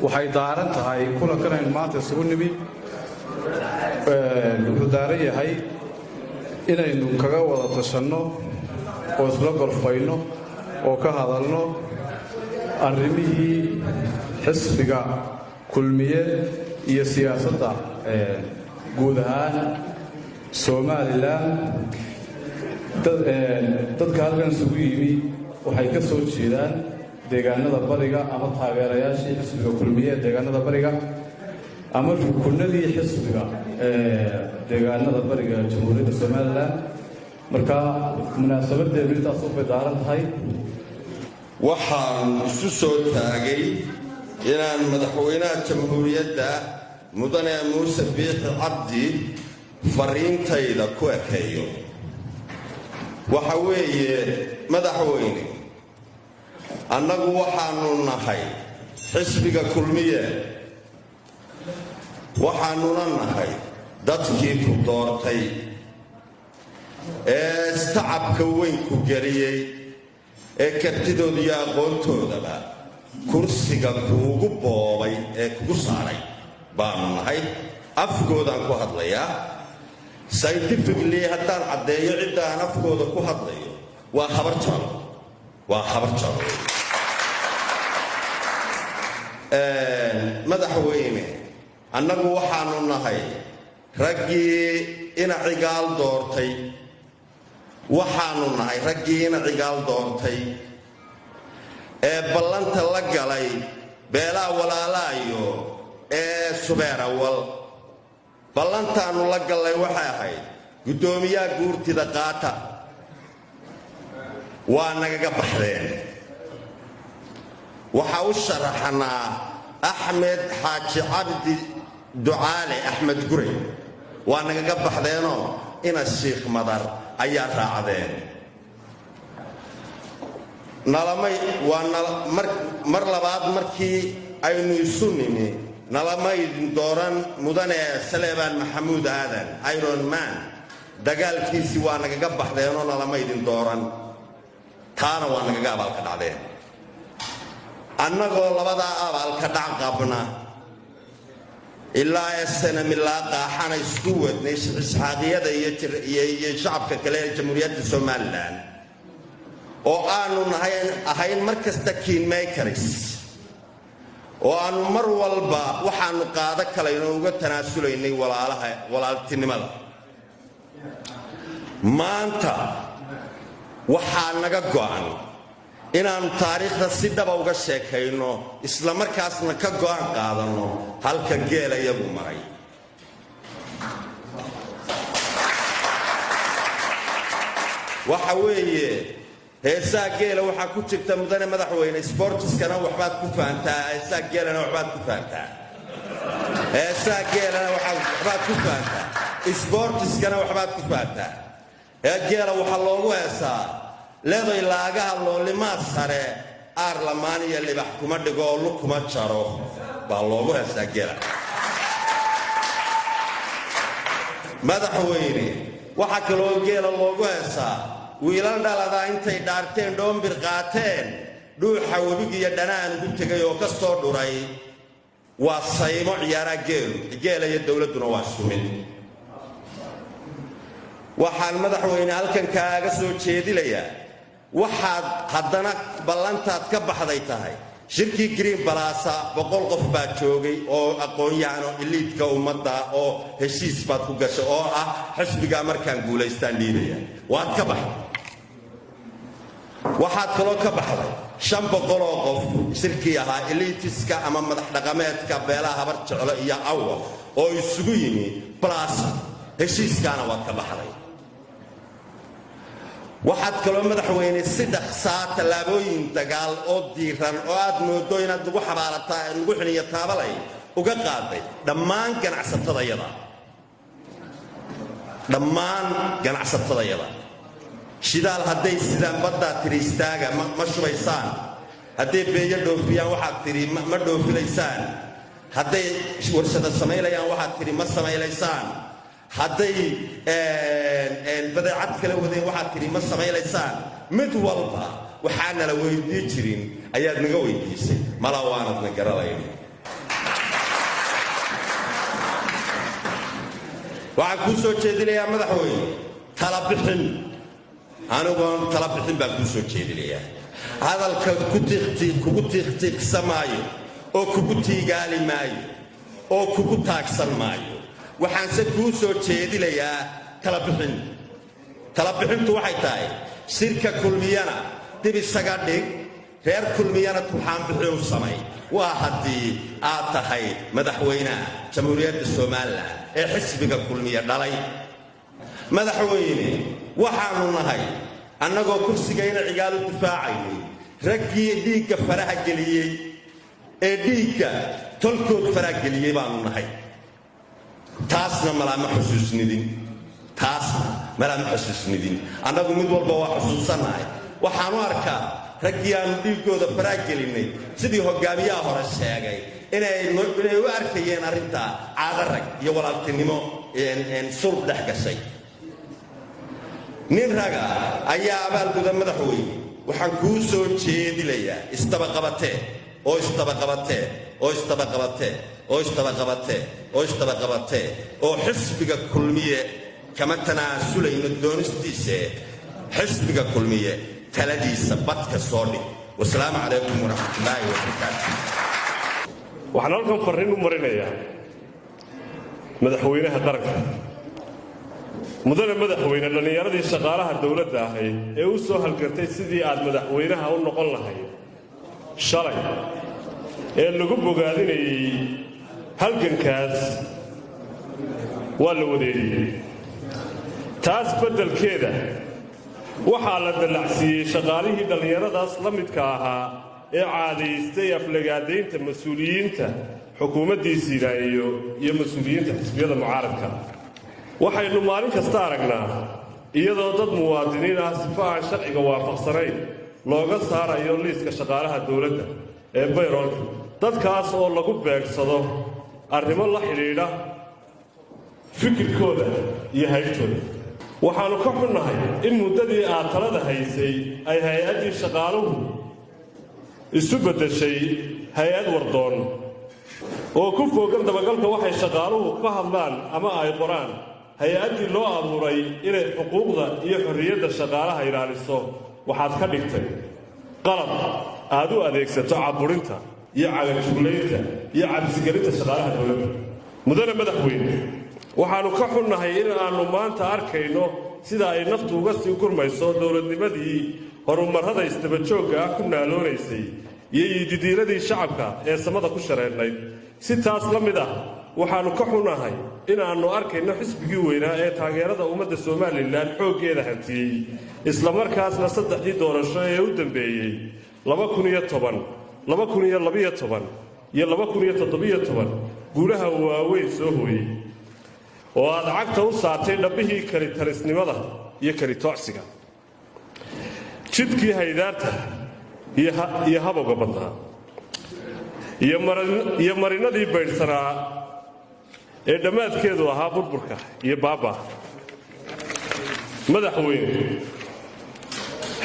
waxay daaran tahay kulankan aynu maanta isugu nimid wuxuu daaran yahay inaynu kaga wada tashanno oo isla gorfayno oo ka hadalno arrimihii xisbiga kulmiye iyo siyaasadda guud ahaan Somaliland. dadka halkan isugu yimi waxay ka soo jeedaan deegaanada bariga ama taageerayaashii xisbiga kulmiye ee deegaanada bariga ama rukunadii xisbiga deegaanada bariga jamhuuriyadda Somaliland. marka munaasabadeedu intaas u bidaaran tahay. waxaan isu soo taagay inaan madaxweynaha jamhuuriyadda mudane Muuse Biixi Cabdi fariintayda ku ekeeyo. waxa weeye madaxweyne, annagu waxaanu nahay xisbiga kulmiye, waxaanuna nahay dadkii ku doortay ee istacabka weyn ku geliyey ee kartidooda iyo aqoontoodaba kursiga kuugu boobay ee kugu saaray baanu nahay. afkoodaan ku hadlayaa. scientifically haddaan caddeeyo cidda aan afkooda ku hadlayo waa habar jalo. madaxweyne, annagu waxaanu nahay raggii ina cigaal doortay. waxaanu nahay raggii ina cigaal doortay ee ballanta la galay beelaa walaalaayo ee subeerawal. ballantaanu la gallay waxay ahayd guddoomiyaha guurtida qaata. waa nagaga baxdeen. waxa u sharaxnaa axmed xaaji cabdi ducaale axmed gurey. waa nagaga baxdeenoo ina Sheekh Madar ayaa raacdeen. mar labaad markii aynu isu nimi nalama idin dooran mudane Saleebaan Maxamuud Aadan Iron Man. dagaalkiisii waa nagaga baxdeenoo nalama idin dooran. taana waa nagaga abaalka dhacdeen. annagoo labadaa abaalka dhac qabna ilaa SNM ilaa qaaxana isku wadnay isxaaqiyada iyo shacabka kale ee jamhuuriyadda Somaliland oo aanu ahayn mar kasta keenmakers oo aanu mar walba waxaanu qaado kalayno uga tanaasulaynay walaaltinimada. maanta waxaa naga go'an inaanu taariikhda si dhaba uga sheekayno isla markaasna ka go'an qaadanno halka geela iyagu maray. waxa weeye heesaa geela waxaa ku jirta mudane madaxweyne, sportiskana waxbaad ku fahantaa, heesaa geelana waxbaad ku fahantaa. heesaa geelana waxbaad ku fahantaa, sportiskana waxbaad ku fahantaa. geela waxaa loogu heesaa leeday laagaha loolimaad sare aar lamaan iyo libax kuma dhigo oo lug kuma jaro baa loogu heesaa geela. madaxweyne, waxaa kaloo geela loogu heesaa wiilal dhaladaa intay dhaarteen dhoombir qaateen dhuuxa webiga iyo dhanaan ugu tegay oo ka soo dhuray. waa saymo ciyaaraa geela iyo dowladduna waa isku mid. waxaan madaxweyne halkan kaaga soo jeedilayaa waxaad haddana ballantaad ka baxday tahay shirkii Green Plaza 100 qof baa joogay oo aqoon-yahano iliidka ummadda oo heshiis baad ku gashay oo ah xisbiga markaan guulaystaan dhiibaya. waad ka baxday. waxaad kaloo ka baxday 500 oo qof shirkii ahaa iliitiska ama madax dhaqameedka beelaha habar jeclo iyo awal oo isugu yimi Plaza. heshiiskaana waad ka baxday. waxaad kaloo madaxweyne si dhaqsaa tallaabooyin dagaal oo diiran oo aad moodo inaad lagu xabaalataa lagu xiniyo taabalay uga qaaday dhammaan ganacsatadayada. shidaal hadday sidaan baddaa tiri istaaga ma shubaysaan. hadday beeyo dhoofiyaan waxaad tiri ma dhoofilaysaan. hadday warshada samaylayaan waxaad tiri ma samaylaysaan. hadday badeecad kala wadeen waxaad tiri ma samaylaysaan. mid walba waxaana la weydiin jirin ayaad naga weydiisay. mala waanadna garanayn. waxaan kuu soo jeedinayaa madaxweyne tala bixin anigoon tala bixin baan kuu soo jeedinayaa hadalka kugu tiiqtiiqsamaayo oo kugu tiigaali maayo oo kugu taagsan maayo waxaanse kuu soo jeedinayaa tala bixin tala bixintu waxay tahay shirka kulmiyana dib isaga dhig reer kulmiyana turxaan bixin u samay waa haddii aad tahay madaxweynaha jamhuuriyadda Soomaaliland ee xisbiga kulmiye dhalay madaxweyne waxaanu nahay annagoo kursigayna cigaal u difaacaynay raggii dhiigga faraha geliyey ee dhiigga tolkood faraha geliyey baanu nahay taasna malaama xusuusnidin annagu mid walba waa xusuusanahay waxaanu arkaa raggii aanu dhiiggooda faraha gelinay sidii hogaamiyaha hore sheegay inay u arkayeen arrintaa caado rag iyo walaaltinimo sulb dhex gashay nin raga ayaa abaalguda madaxweyne waxaan kuu soo jeedinayaa istabaqabatee oo xisbiga kulmiye kama tanaasulayno doonistiisa xisbiga kulmiye taladiisa badka soo dhig wasalaamu calaykum waraxmatullaahi wabarakaatu waxaan halkan farriin u marinayaa madaxweynaha qaranka mudane madaxweyne dhallinyaradii shaqaalaha dowladda ahayd ee u soo halgartay sidii aad madaxweynaha u noqon lahayd shalay ee lagu bogaadinayay halgankaas waa la wadeeriyey taas beddelkeeda waxaa la dallacsiiyey shaqaalihii dhallinyaradaas la midka ahaa ee caadaystay aflagaadaynta mas-uuliyiinta xukuumaddiisiina iyo mas-uuliyiinta xisbiyada mucaaradka waxaynu maalin kasta aragnaa iyadoo dad muwaadiniin ah sifo aan sharciga waafaqsanayn looga saarayo liiska shaqaalaha dowladda ee bayroolka dadkaas oo lagu beegsado arrimo la xidhiidha fikirkooda iyo haybtooda waxaannu ka xunnahay in muddadii aad talada haysay ay hay-addii shaqaaluhu isu beddeshay hay-ad wardoon oo ku foogan dabagalka waxay shaqaaluhu ka hadlaan ama ay qoraan hay-addii loo abuuray inay xuquuqda iyo xorriyadda shaqaalaha ilaaliso waxaad ka dhigtay qalab aad u adeegsato caburinta iyo cagajuglaynta iyo cabsigelinta shaqaalaha dowladda mudane madaxweyne waxaannu ka xunnahay in aannu maanta arkayno sida ay naftu uga sii gurmayso dowladnimadii horumarrada isdabajoogga ah ku naaloonaysay iyo ididiiladii shacabka ee samada ku shareernayd si taas la mid ah waxaannu ka xunnahay in aannu arkayno xisbigii weynaa ee taageerada ummadda Somaliland xooggeeda hantiyey islamarkaasna saddexdii doorasho ee u dambeeyey 2010 iyo 2017 guulaha waaweyn soo hooyey oo aad cagta u saartay dhabbihii kalitarisnimada iyo kalitoocsiga jidkii haydaarta iyo habowga badnaa iyo marinadii baydhsanaa ee dhammaadkeedu ahaa burburka iyo baaba madaxweyne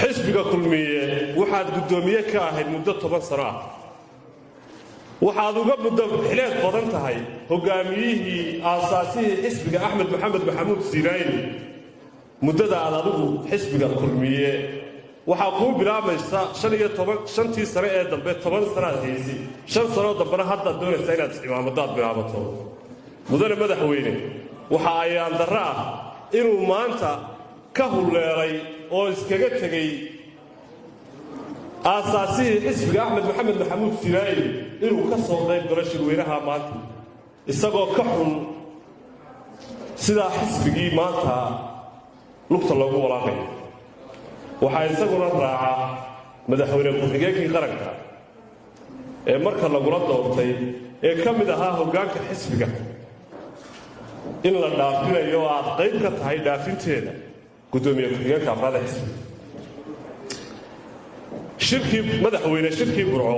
xisbiga kulmiye waxaad guddoomiye ka ahayd muddo 10 sano ah waxaad uga muddo xileed badan tahay hogaamiyihii aasaasihii xisbiga axmed maxamed maxamuud siiraayni muddada aad adigu xisbiga kulmiye waxaa kuu bilaabaysa 5 sano ee dambe 10 sanaad haysi 5 sano dambena haddaad doonaysaa inaad cimaamadaad bilaabato mudane madaxweyne waxa ayaan darro ah inuu maanta ka hulleelay oo iskaga tegey aasaasihii xisbiga axmed maxamed maxamuud siiraayni inuu ka soo qayb galo shirweynaha maanta isagoo ka xun sidaa xisbigii maanta lugta loogu walaaqayo waxaa isaguna raaca madaxweyne ku-xigeenkii qaranka ee marka lagula doortay ee ka mid ahaa hoggaanka xisbiga in la dhaafinayo oo aad qayb ka tahay dhaafinteeda guddoomiye ku-xigeenka afraad ee xisbiga madaxweyne shirkii burco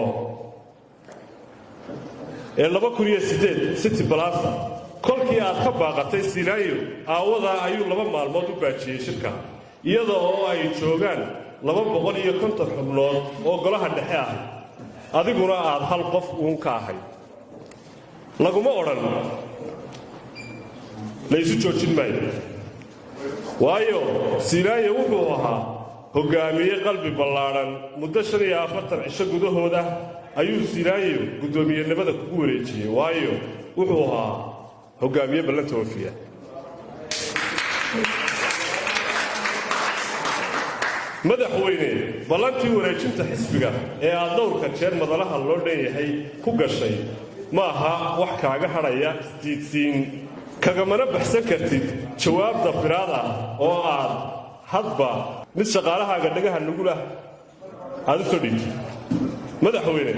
ee 2008 city plaza kolkii aad ka baaqatay silaayo aawadaa ayuu 2 maalmood u baajiyey shirka iyada oo ay joogaan 250 xubnood oo golaha dhexe ah adiguna aad hal qof uun ka ahay laguma odhan laysu joojin maayo waayo siilaaye wuxuu ahaa hogaamiye qalbi ballaadhan muddo 45 cisho gudahooda ayuu siilaaye guddoomiyenimada ku wareejiyey waayo wuxuu ahaa hogaamiye ballanta wafiya madaxweyne ballantii wareejinta xisbiga ee aad dhowrka jeer madalaha loo dhanyahay ku gashay ma aha wax kaaga hadhaya isdiidsiin kagamana baxsan kartid jawaab dafiraad ah oo aad hadba mid shaqaalahaaga dhagaha nugulah aad u soo dhiibtid madaxweyne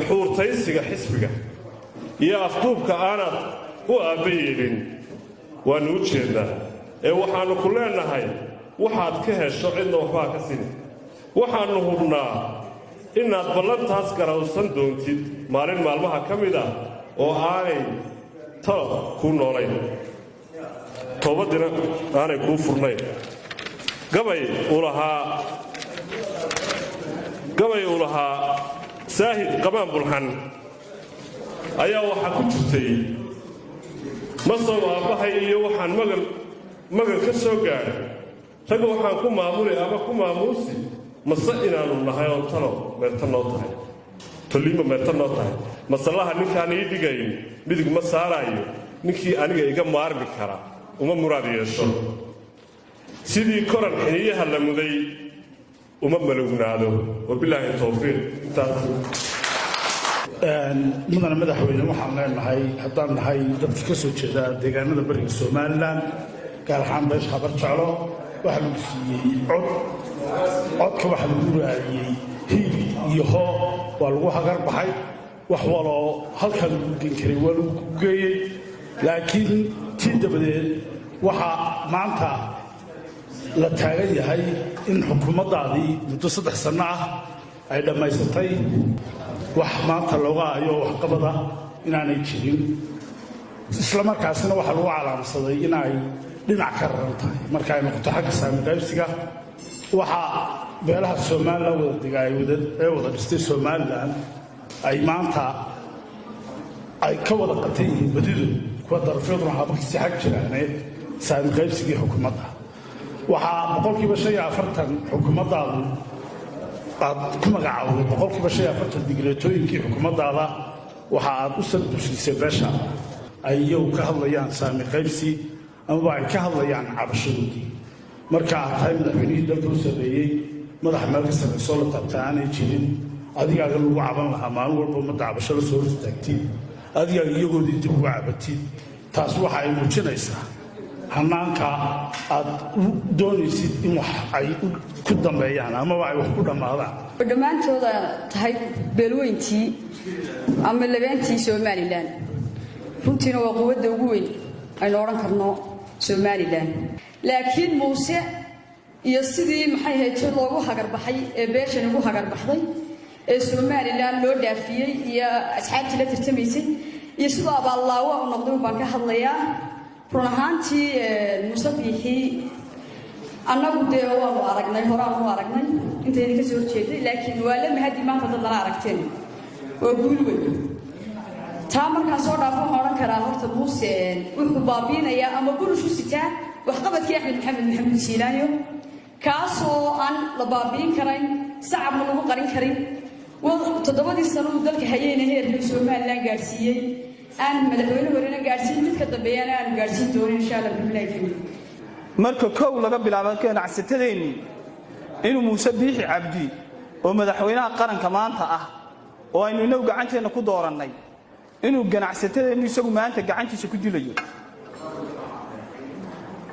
xuurtaysiga xisbiga iyo afduubka aanad u aabbayeelin waannu u jeednaa ee waxaannu ku leennahay waxaad ka hesho cidna waxbaa ka sini waxaannu hubnaa inaad ballantaas garawsan doontid maalin maalmaha ka mid ah oo aanay talo kuu noolayn toobadina aanay kuu furnayn gabay uu lahaa saahid qamaan bulxan ayaa waxaa ku jirtay masow aabbahay iyo waxaan magan ka soo gaadhay ragga waxaan ku maamuli ama ku maamuusi mase inaannu nahay oo talo meerta noo tahay tolliima meerta noo tahay masallaha ninkaan ii dhigayn midig ma saaraayo ninkii aniga iga maarmi kara uma muraad yeesho sidii koran xiniyaha la muday uma malownaado wabilaahi towfiiq intaas mudana madaxweyne waxaan leenahay haddaan nahay dadka ka soo jeeda deegaanada bariga somalilan gaar ahaan beesha habar jeclo waxaa lagu siiyey codka waxaa lagu raadiyey hiil iyo hoo waa lagu hagar baxay wax waloo halkaa lagu gen karay waa lagu geeyey laakiin tii dabadeed waxaa maanta la taagan yahay in xukuumaddaadii muddo 3 sanno ah ay dhammaysatay wax maanta looga hayo waxqabada inaanay jirin isla markaasina waxaa lagu calaamsaday inay dhinac ka raran tahay marka ay noqoto xagga saami qaybsiga waxaa beelaha somalilan wada dega ee wada dhistay somalilan ay maanta ay ka wada qatan yihiin badidu kuwa darafyaduna habakisi xag jiraane saami qaybsigii xukuumadda waxaa boqolkiiba 45 xukuumaddaadu aad ku magacaawday boqolkiiba 45 digreetooyinkii xukuumaddaada waxa aad u sadbushiisay beesha ay iyagu ka hadlayaan saami qaybsi amaba ay ka hadlayaan cabashadoodii marka aad tahay madaxweynihii dalka u sameeyey madaxa meel ka sarraysoo la taabta aanay jirin adigaaga lagu caban lahaa maalin walba ummadda cabasho la soo hortaagtid adigaaga iyagoodii dib uga cabatid taas waxa ay muujinaysaa hannaanka aad doonaysid in wax ay ku dambeeyaan amaba ay wax ku dhammaadaan dhammaantooda tahay beelweyntii ama labeentii somalilan runtiina waa quwadda ugu weyn aynu odhan karno somalilan laakiin muuse iyo sidii maxay hayto loogu hagarbaxay ee beeshan ugu hagarbaxday ee somalilan loo dhaafiyey iyo asxaabtii la tartamaysay iyo sidoo abaallaawa u noqday baan ka hadlayaa run ahaantii muuse biixii annagu dee waanu aragnay horaan u aragnay intayna ka soo horjeeday laakiin waa la mahadi maanta dad nala aragteen waa guul weyn taa markaan soo dhaafo waxaan odhan karaa horta muuse wuxuu baabiinayaa ama burush u sitaa waxqabadkii axmed maxamuud siilaayo kaasoo aan la baabiin karayn sacabna lagu qarin karin 7 sano uu dalka hayeyna heerkii somalilan gaadhsiiyey aan madaxweyne horena gaadhsiin mid ka dambeeyana aanu gaadhsiin doonin insha allah bilahi marka kow laga bilaabo ganacsatadeenii inuu muuse biixi cabdi oo madaxweynaha qaranka maanta ah oo aynu inagu gacanteena ku doorannay inuu ganacsatadeenii isagu maanta gacantiisa ku dilayo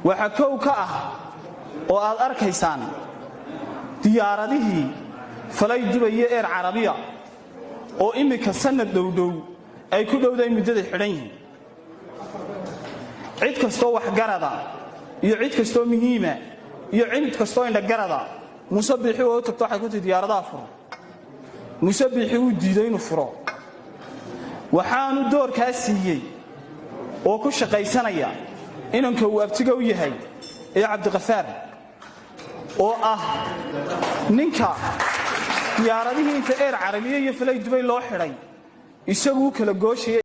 waxa kow ka ah oo aad arkaysaan diyaaradihii falay dubaya eer carabiya oo imika sanad dhowdhow ay ku dhowday muddada xidhan yihiin cid kastoo waxgarada iyo cid kastoo muhiima iyo cid kastoo indhagarada muuse biixi oo tagto waxay ku tii diyaaradaha furo muuse biixi uu diiday inuu furo waxaanu doorkaa siiyey oo ku shaqaysanaya inanka uu abtiga u yahay ee cabdiqafaar oo ah ninka diyaaradihii inta eer carabiya iyo falay dubay loo xidhay isagu kala gooshaya